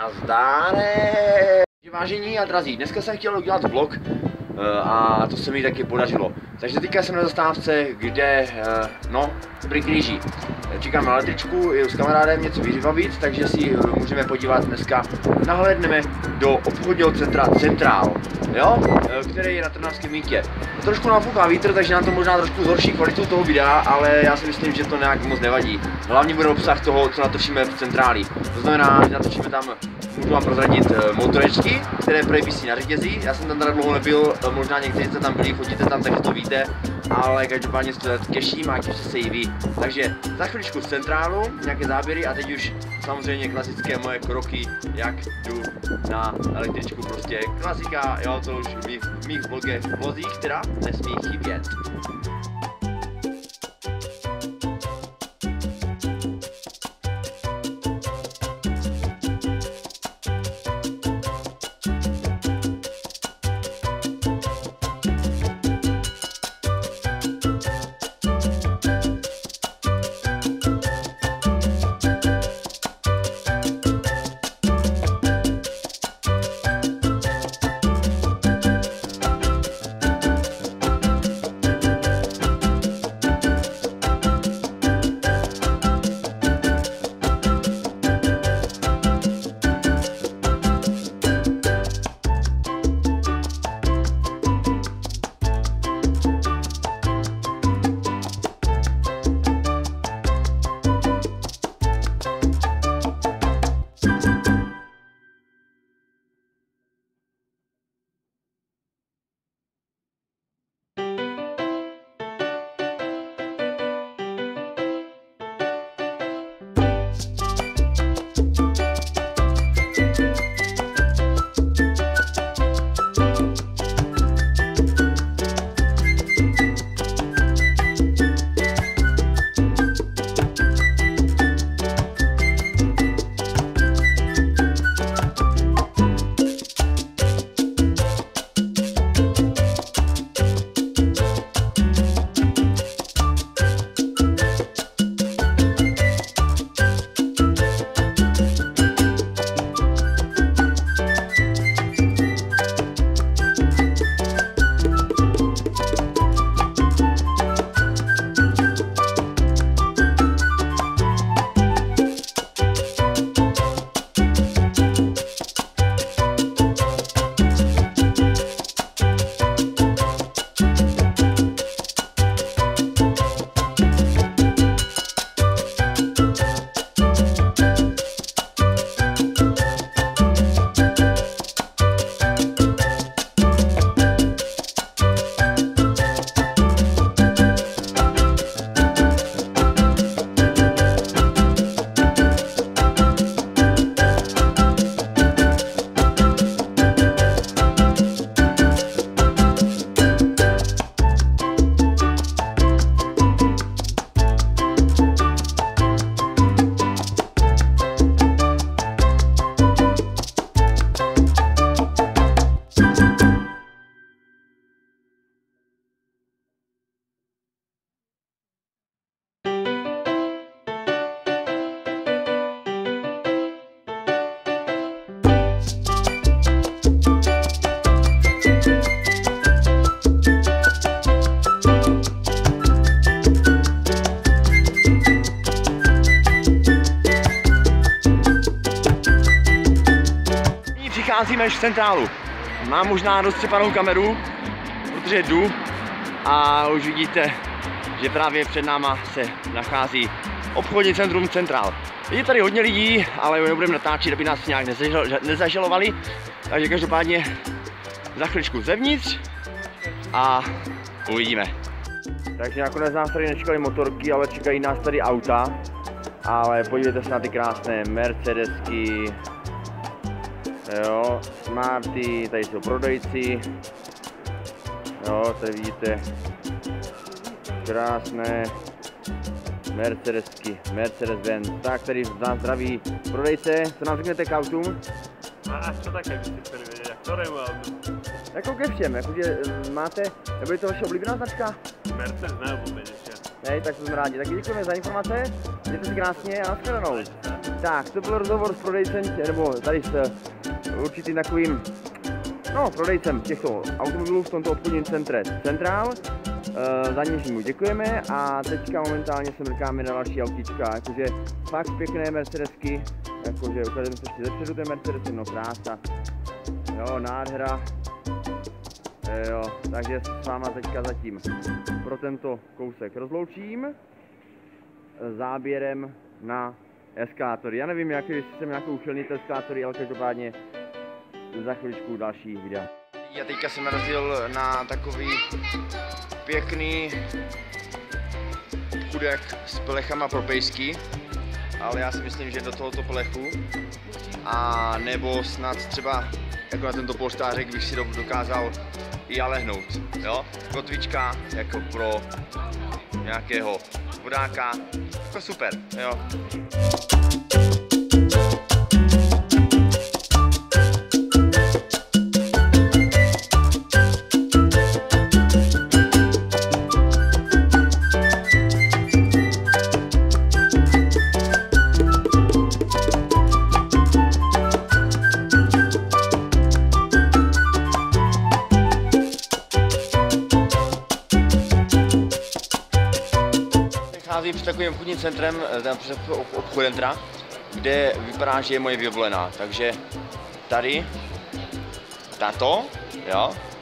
Nazdare. Vážení a drazí, dneska jsem chtěl udělat vlog a to se mi taky podařilo. Takže teďka jsem na zastávce, kde, pri kříži. Čekám na električku, jdu s kamarádem něco vyřivavit, takže si můžeme podívat dneska, nahlédneme do obchodního centra Centrál, jo, který je na Trnavském mýtě. Trošku nafuká vítr, takže nám to možná trošku zhorší kvalitu toho videa, ale já si myslím, že to nějak moc nevadí. Hlavně bude obsah toho, co natočíme v centráli. To znamená, že natočíme tam, můžu vám prozradit, motorečky, které prej visí na řetězí. Já jsem tam teda dlouho nebyl, možná někteří jste tam byli, chodíte tam, takže to víte, ale každopádně se to těším a těšte se i vy. Takže za chviličku z Centrálu, nějaké záběry a teď už samozřejmě klasické moje kroky, jak jdu na električku, prostě klasika, jo, to už v mých vlozích teda nesmí chybět. Přicházíme až v Centrálu. Mám možná roztřepanou kameru, protože jdu a už vidíte, že právě před náma se nachází obchodní centrum Centrál. Je tady hodně lidí, ale nebudeme natáčet, aby nás nějak nezažalovali. Takže každopádně za chvíličku zevnitř a uvidíme. Takže nakonec nás tady nečekaly motorky, ale čekají nás tady auta. Ale podívejte se na ty krásné Mercedesky. Jo, Smarty, tady jsou prodejci. Jo, tady vidíte krásné Mercedesky, Mercedes-Benz. Tak, tady nás zdraví prodejce, co nám řeknete k autům? A co také byste chtěli vědět, jak kterému autu? Jako ke všem, jakože máte, nebo je to vaše oblíbená značka? Mercedes neoblíbenější. Hej, tak jsme rádi. Tak děkujeme za informace, mějte si krásně a nashledanou. Tak, to byl rozhovor s prodejcem, nebo tady s určitým takovým, no, prodejcem těchto automobilů v tomto obchodním centre Centrál. Za něž mu děkujeme a teďka momentálně se mrkáme na další autíčka, jakože fakt pěkné Mercedesky, jakože ukazujeme se ještě zepředu ten Mercedes, no krása, jo, nádhera, jo, takže s váma teďka zatím pro tento kousek rozloučím záběrem na eskalátory. Já nevím, jestli jsem nějakou uchylný ty eskalátory, ale každopádně za chviličku další videa. Já teďka jsem narazil na takový pěkný obchůdek s plechama pro pejsky, ale já si myslím, že do tohoto plechu a nebo snad třeba jako na tento polštářek bych si dokázal i já lehnout, jo? Kotvička jako pro nějakého vodáka, jako super, jo? Před takovým obchodním centrem, před obchodem teda, kde vypadá, že je moje vyvolená. Takže tady,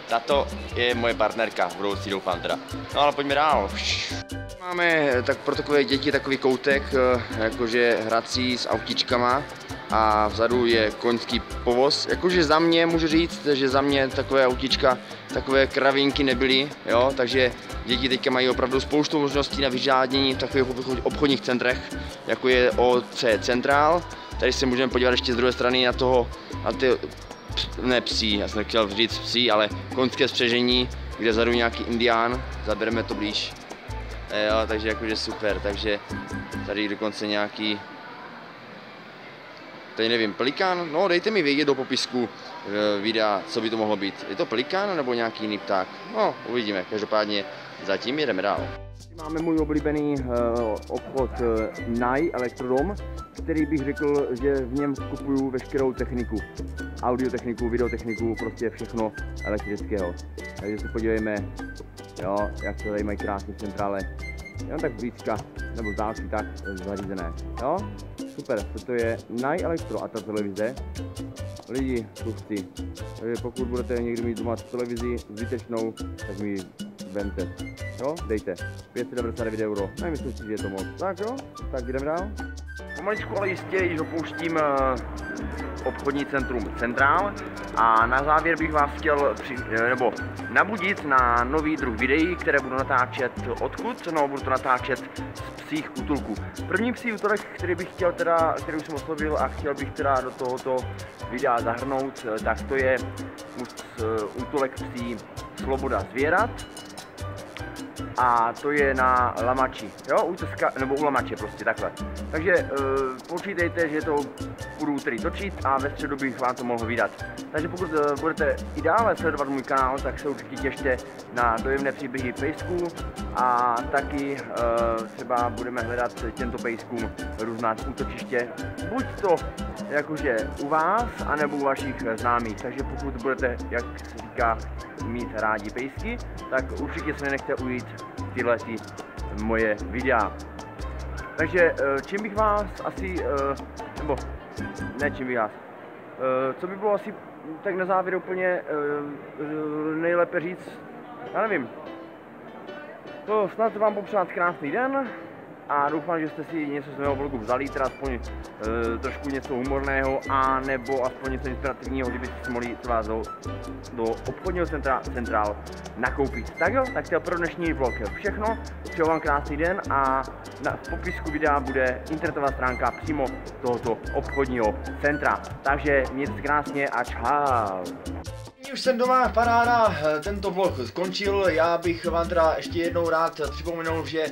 tato je moje partnerka, budoucí doufám teda. No ale pojďme dál. Máme tak pro takové děti takový koutek, jakože hrací s autíčkama a vzadu je koňský povoz. Jakože za mě můžu říct, že za mě takové autíčka, takové kravínky nebyly, jo, takže děti teďka mají opravdu spoustu možností na vyžádění v takových obchodních centrech, jako je OC Centrál. Tady se můžeme podívat ještě z druhé strany na ty, ne psí, já jsem chtěl říct psí, ale koňské spřežení, kde vzadu nějaký indián, zabereme to blíž. Jo, takže jakože super, takže tady dokonce nějaký, tady nevím, pelikán, no dejte mi vědět do popisku videa, co by to mohlo být. Je to pelikán nebo nějaký jiný pták? No, uvidíme, každopádně zatím jedeme dál. Máme můj oblíbený obchod Naj Elektrodom, který bych řekl, že v něm kupuju veškerou techniku. Audiotechniku, videotechniku, prostě všechno elektrického. Takže se podívejme, jo, jak to tady mají krásně v centrále. Jenom tak blízka, nebo z dálky tak zařízené, jo? Super, toto je Naj Elektro a ta televize. Lidi, tlustí, takže pokud budete někdy mít doma televizi zbytečnou, tak mi vemte, jo, dejte, 599 €, nemyslím si, že je to moc, tak jo, tak jdeme dál. Pomaličku, ale jistě již opouštím obchodní centrum Centrál a na závěr bych vás chtěl nabudit na nový druh videí, které budu natáčet odkud, no budu to natáčet z psích útulků. První psí útulek, který jsem oslovil a chtěl bych teda do tohoto videa zahrnout, tak to je útulek psí Sloboda zvěrat. A to je na Lamači, jo, u Lamače prostě takhle. Takže počítejte, že to budu tedy točit a ve středu bych vám to mohl vydat. Takže pokud budete i dále sledovat můj kanál, tak se určitě těšte na dojemné příběhy pejsků a taky třeba budeme hledat těmto pejskům různá útočiště, buď to jakože u vás, anebo u vašich známých. Takže pokud budete, jak se říká, mít rádi pejsky, tak určitě se nenechte ujít tyhle moje videa. Takže čím bych vás asi, nebo ne čím bych vás, co by bylo asi tak na závěr úplně nejlépe říct, já nevím. To snad vám popřát krásný den a doufám, že jste si něco z mého vlogu vzali, teda aspoň trošku něco humorného a nebo aspoň něco inspirativního, kdybyste si mohli třeba do obchodního centra Centrál nakoupit. Tak jo, tak to je pro dnešní vlog všechno. Přeju vám krásný den a v popisku videa bude internetová stránka přímo tohoto obchodního centra. Takže mějte se krásně a čau. Už jsem doma, paráda, tento vlog skončil, já bych vám teda ještě jednou rád připomenul, že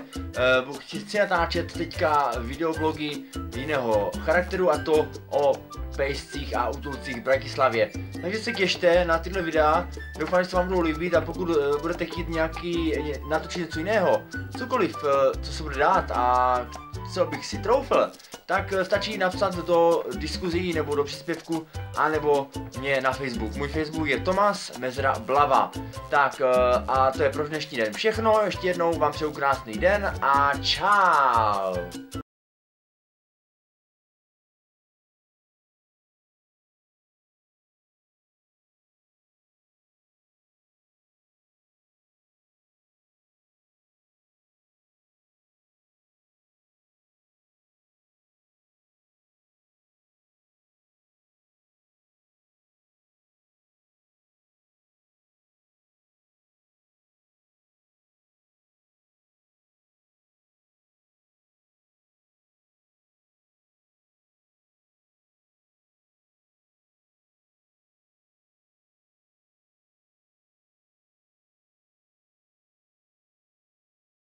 chci natáčet teďka videoblogy jiného charakteru a to o pejscích a útulcích v Bratislavě. Takže se těšte na tyhle videa, doufám, že se vám budou líbit a pokud budete chtít natočit něco jiného, cokoliv, co se bude dát a co bych si troufl, tak stačí napsat do diskuzí nebo do příspěvku, anebo mě na Facebook. Můj Facebook je Tomas Mezra Blava. Tak a to je pro dnešní den všechno, ještě jednou vám přeju krásný den a čau!